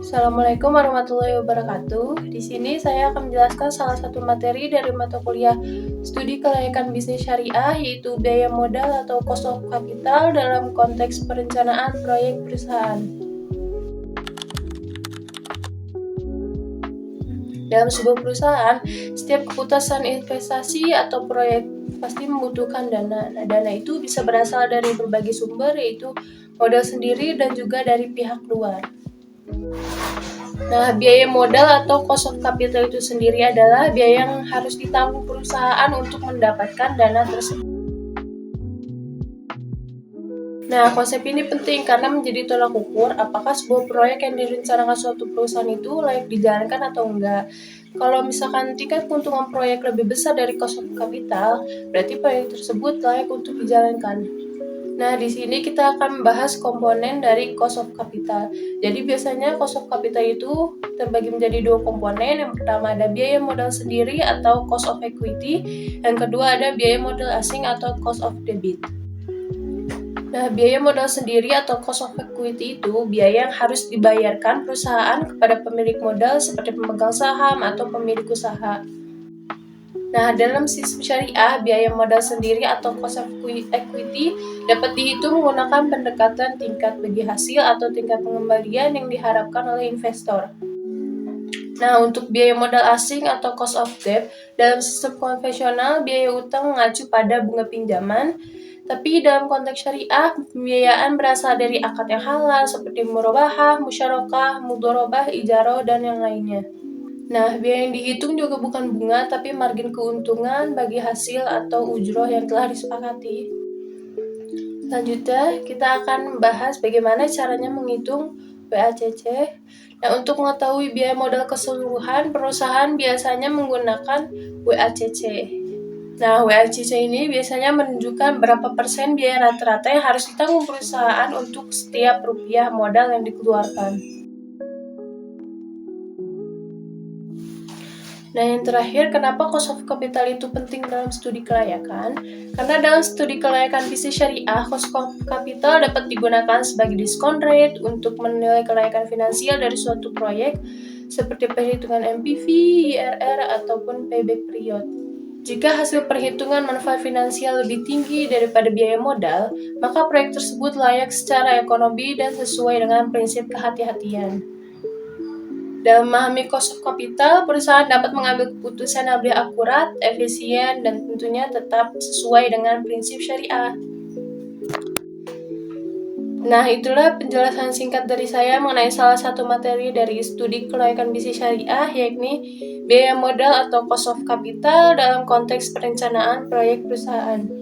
Assalamualaikum warahmatullahi wabarakatuh. Di sini saya akan menjelaskan salah satu materi dari mata kuliah Studi Kelayakan Bisnis Syariah, yaitu biaya modal atau cost of capital dalam konteks perencanaan proyek perusahaan. Dalam sebuah perusahaan, setiap keputusan investasi atau proyek pasti membutuhkan dana. Nah, dana itu bisa berasal dari berbagai sumber, yaitu modal sendiri dan juga dari pihak luar. Nah, biaya modal atau cost of capital itu sendiri adalah biaya yang harus ditanggung perusahaan untuk mendapatkan dana tersebut. Nah, konsep ini penting karena menjadi tolak ukur apakah sebuah proyek yang direncanakan suatu perusahaan itu layak dijalankan atau enggak. Kalau misalkan tingkat keuntungan proyek lebih besar dari cost of capital, berarti proyek tersebut layak untuk dijalankan. Nah, di sini kita akan membahas komponen dari cost of capital. Jadi biasanya cost of capital itu terbagi menjadi dua komponen. Yang pertama ada biaya modal sendiri atau cost of equity. Yang kedua ada biaya modal asing atau cost of debit. Nah, biaya modal sendiri atau cost of equity itu biaya yang harus dibayarkan perusahaan kepada pemilik modal seperti pemegang saham atau pemilik usaha. Nah, dalam sistem syariah, biaya modal sendiri atau cost of equity dapat dihitung menggunakan pendekatan tingkat bagi hasil atau tingkat pengembalian yang diharapkan oleh investor. Nah, untuk biaya modal asing atau cost of debt, dalam sistem konvensional, biaya utang mengacu pada bunga pinjaman, tapi dalam konteks syariah, pembiayaan berasal dari akad yang halal seperti murabahah, musyarakah, mudharabah, ijarah, dan yang lainnya. Nah, biaya yang dihitung juga bukan bunga, tapi margin keuntungan bagi hasil atau ujroh yang telah disepakati. Selanjutnya, kita akan membahas bagaimana caranya menghitung WACC. Nah, untuk mengetahui biaya modal keseluruhan, perusahaan biasanya menggunakan WACC. Nah, WACC ini biasanya menunjukkan berapa persen biaya rata-rata yang harus ditanggung perusahaan untuk setiap rupiah modal yang dikeluarkan. Nah, yang terakhir, kenapa cost of capital itu penting dalam studi kelayakan? Karena dalam studi kelayakan bisnis syariah, cost of capital dapat digunakan sebagai discount rate untuk menilai kelayakan finansial dari suatu proyek, seperti perhitungan MPV, IRR, ataupun payback period. Jika hasil perhitungan manfaat finansial lebih tinggi daripada biaya modal, maka proyek tersebut layak secara ekonomi dan sesuai dengan prinsip kehati-hatian. Dalam memahami cost of capital, perusahaan dapat mengambil keputusan yang lebih akurat, efisien, dan tentunya tetap sesuai dengan prinsip syariah. Nah, itulah penjelasan singkat dari saya mengenai salah satu materi dari studi kelayakan bisnis syariah, yakni biaya modal atau cost of capital dalam konteks perencanaan proyek perusahaan.